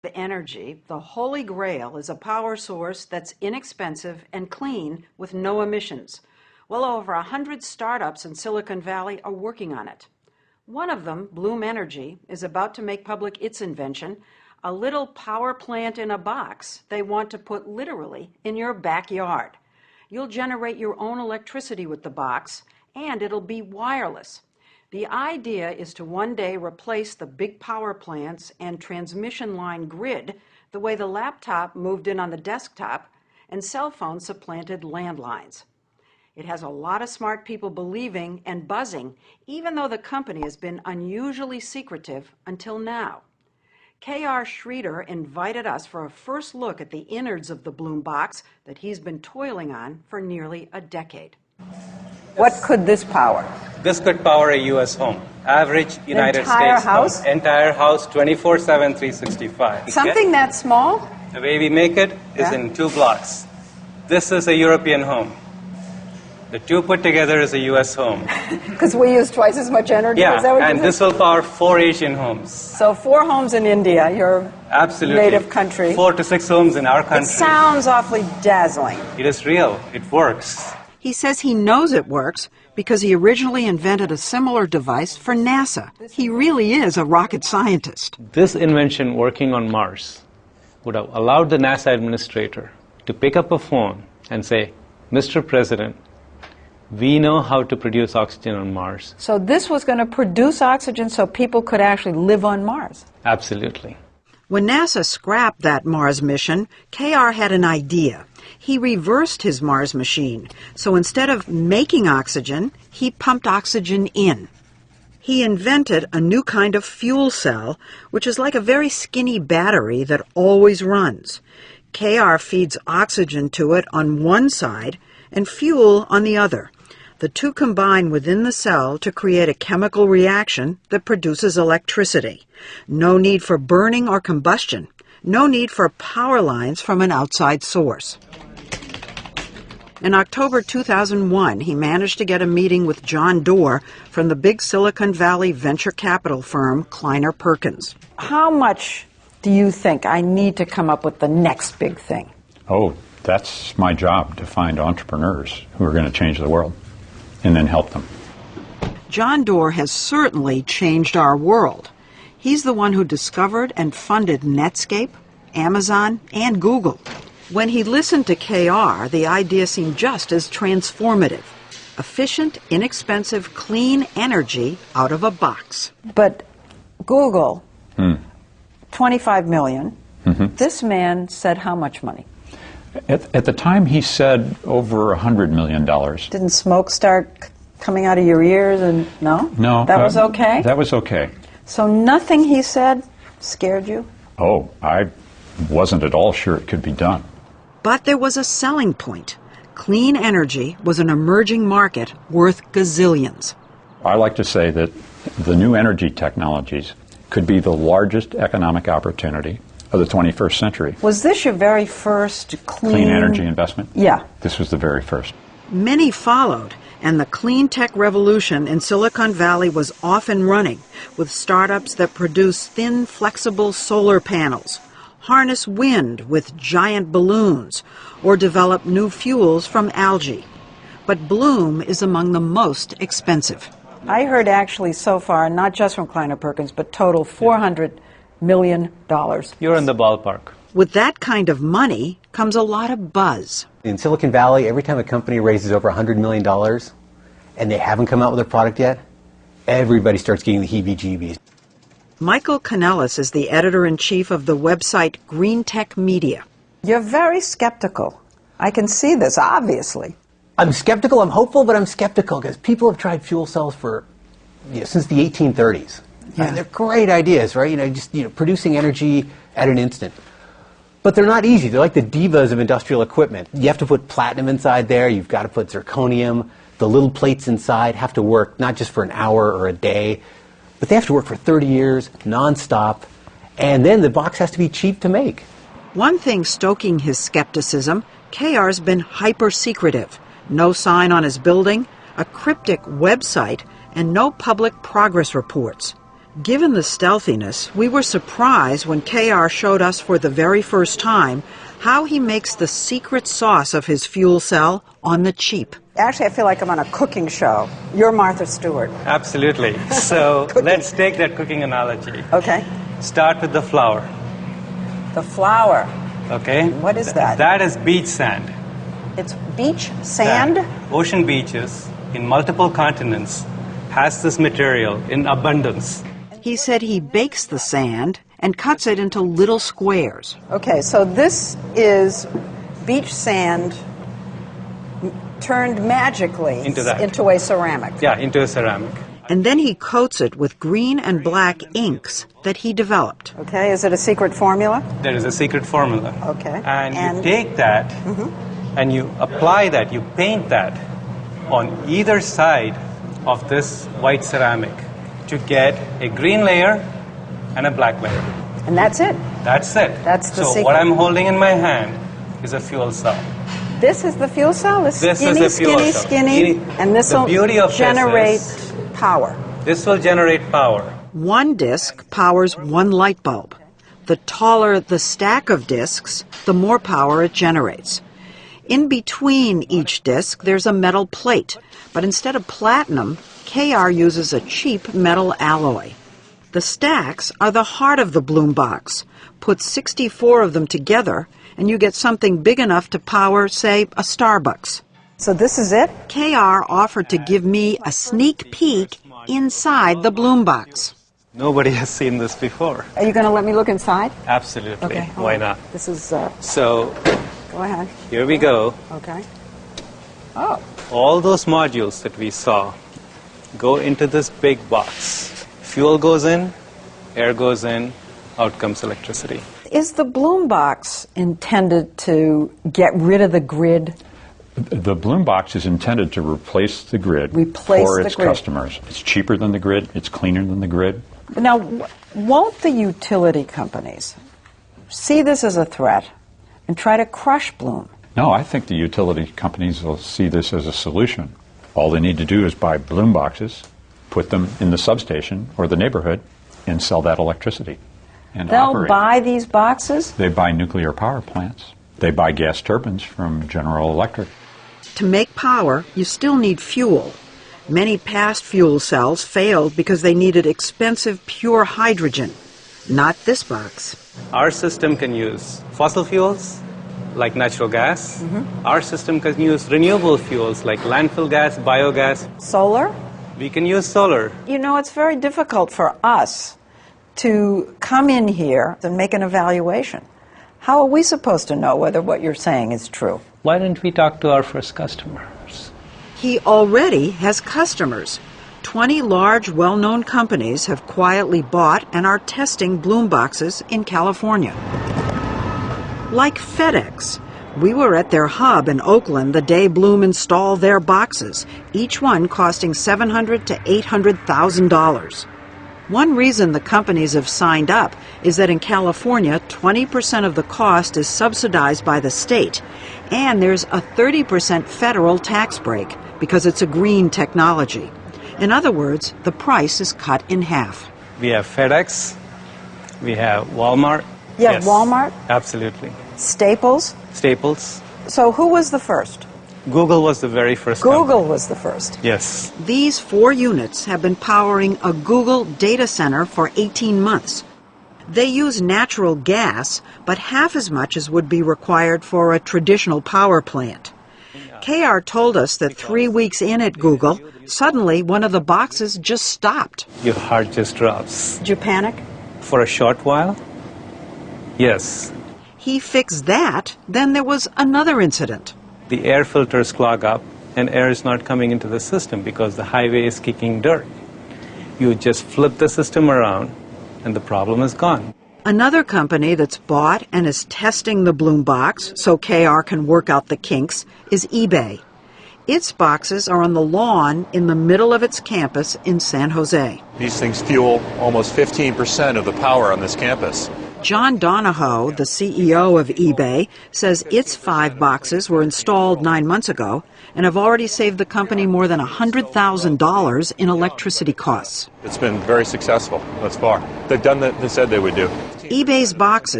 Energy, the holy grail, is a power source that's inexpensive and clean with no emissions. Well over 100 startups in Silicon Valley are working on it. One of them, Bloom Energy, is about to make public its invention, a little power plant in a box they want to put literally in your backyard. You'll generate your own electricity with the box, and it'll be wireless. The idea is to one day replace the big power plants and transmission line grid the way the laptop moved in on the desktop and cell phones supplanted landlines. It has a lot of smart people believing and buzzing, even though the company has been unusually secretive until now. K.R. Schroeder invited us for a first look at the innards of the Bloom box that he's been toiling on for nearly a decade. What could this power? This could power a U.S. home. Average United States house? home. Entire house, 24/7, 365. Something that small? The way we make it is in 2 blocks. This is a European home. The 2 put together is a U.S. home. Because we use twice as much energy? Yeah, is that what and this will power 4 Asian homes. So 4 homes in India, your Absolutely. native country. 4 to 6 homes in our country. It sounds awfully dazzling. It is real. It works. He says he knows it works because he originally invented a similar device for NASA. He really is a rocket scientist. This invention working on Mars would have allowed the NASA administrator to pick up a phone and say, Mr. President, we know how to produce oxygen on Mars. So this was going to produce oxygen so people could actually live on Mars? Absolutely. When NASA scrapped that Mars mission, K.R. had an idea. He reversed his Mars machine, so instead of making oxygen, he pumped oxygen in. He invented a new kind of fuel cell, which is like a very skinny battery that always runs. K.R. feeds oxygen to it on one side and fuel on the other. The two combine within the cell to create a chemical reaction that produces electricity. No need for burning or combustion. No need for power lines from an outside source. In October 2001, he managed to get a meeting with John Doerr from the big Silicon Valley venture capital firm Kleiner Perkins. How much do you think I need to come up with the next big thing? Oh, that's my job, to find entrepreneurs who are going to change the world and then help them. John Doerr has certainly changed our world. He's the one who discovered and funded Netscape, Amazon, and Google. When he listened to K.R., the idea seemed just as transformative. Efficient, inexpensive, clean energy out of a box. But Google, 25 million. This man said how much money? At the time, he said over $100 million. Didn't smoke start coming out of your ears? And no? No. That was okay? That was okay. So nothing he said scared you? Oh, I wasn't at all sure it could be done. But there was a selling point. Clean energy was an emerging market worth gazillions. I like to say that the new energy technologies could be the largest economic opportunity of the 21st century. Was this your very first Clean energy investment? Yeah. This was the very first. Many followed, and the clean tech revolution in Silicon Valley was off and running, with startups that produce thin, flexible solar panels, harness wind with giant balloons, or develop new fuels from algae. But Bloom is among the most expensive. I heard actually so far, not just from Kleiner Perkins, but total $400 million. You're in the ballpark. With that kind of money comes a lot of buzz. In Silicon Valley, every time a company raises over $100 million and they haven't come out with a product yet, everybody starts getting the heebie-jeebies. Michael Kanellis is the editor-in-chief of the website Green Tech Media. You're very skeptical. I can see this, obviously. I'm skeptical, I'm hopeful, but I'm skeptical because people have tried fuel cells for, since the 1830s. Yeah. And they're great ideas, right? Just producing energy at an instant. But they're not easy. They're like the divas of industrial equipment. You have to put platinum inside there. You've got to put zirconium. The little plates inside have to work not just for an hour or a day, but they have to work for 30 years, nonstop. And then the box has to be cheap to make. One thing stoking his skepticism, K.R.'s been hyper-secretive. No sign on his building, a cryptic website, and no public progress reports. Given the stealthiness, we were surprised when KR showed us for the very first time how he makes the secret sauce of his fuel cell on the cheap. Actually, I feel like I'm on a cooking show. You're Martha Stewart. Absolutely. So let's take that cooking analogy. Okay. Start with the flour. The flour. Okay? What is that? That is beach sand. It's beach sand? Ocean beaches in multiple continents has this material in abundance. He said he bakes the sand and cuts it into little squares. Okay, so this is beach sand turned magically into a ceramic. Yeah, into a ceramic. And then he coats it with green and black inks that he developed. Okay, is it a secret formula? There is a secret formula. Okay. And you take that and you apply that, you paint that on either side of this white ceramic to get a green layer and a black layer. And that's it? That's it. That's the secret. So what I'm holding in my hand is a fuel cell. This is the fuel cell? This is the fuel cell. Skinny, and this will generate power. This will generate power. One disc powers one light bulb. The taller the stack of discs, the more power it generates. In between each disc, there's a metal plate, but instead of platinum, KR uses a cheap metal alloy. The stacks are the heart of the Bloom box. Put 64 of them together, and you get something big enough to power, say, a Starbucks. So this is it? KR offered to give me a sneak peek inside the Bloom box. Nobody has seen this before. Are you going to let me look inside? Absolutely. Okay. Why not? This is... So, go ahead. Here we go. Okay. Oh. All those modules that we saw go into this big box. Fuel goes in, air goes in, out comes electricity. Is the Bloom box intended to get rid of the grid? The Bloom box is intended to replace the grid for its customers. It's cheaper than the grid. It's cleaner than the grid. Now, won't the utility companies see this as a threat and try to crush Bloom? No, I think the utility companies will see this as a solution. All they need to do is buy Bloom boxes, put them in the substation or the neighborhood, and sell that electricity. And they'll buy these boxes? They buy nuclear power plants. They buy gas turbines from General Electric. To make power, you still need fuel. Many past fuel cells failed because they needed expensive pure hydrogen. Not this box. Our system can use fossil fuels, like natural gas. Our system can use renewable fuels, like landfill gas, biogas. Solar? We can use solar. You know, it's very difficult for us to come in here and make an evaluation. How are we supposed to know whether what you're saying is true? Why didn't we talk to our first customers? He already has customers. 20 large, well-known companies have quietly bought and are testing Bloom boxes in California. Like FedEx. We were at their hub in Oakland the day Bloom installed their boxes, each one costing $700,000 to $800,000. One reason the companies have signed up is that in California, 20% of the cost is subsidized by the state, and there's a 30% federal tax break because it's a green technology. In other words, the price is cut in half. We have FedEx, we have Walmart. Yeah, yes. Walmart? Absolutely. Staples? Staples. So who was the first? Google was the very first Google company. Was the first. Yes. These 4 units have been powering a Google data center for 18 months. They use natural gas, but half as much as would be required for a traditional power plant. KR told us that 3 weeks in at Google, suddenly one of the boxes just stopped. Your heart just drops. Did you panic? For a short while? Yes. He fixed that, then there was another incident. The air filters clog up and air is not coming into the system because the highway is kicking dirt. You just flip the system around and the problem is gone. Another company that's bought and is testing the Bloom box so KR can work out the kinks is eBay. Its boxes are on the lawn in the middle of its campus in San Jose. These things fuel almost 15% of the power on this campus. John Donahoe, the CEO of eBay, says its 5 boxes were installed 9 months ago and have already saved the company more than $100,000 in electricity costs. It's been very successful thus far. They've done what they said they would do. eBay's boxes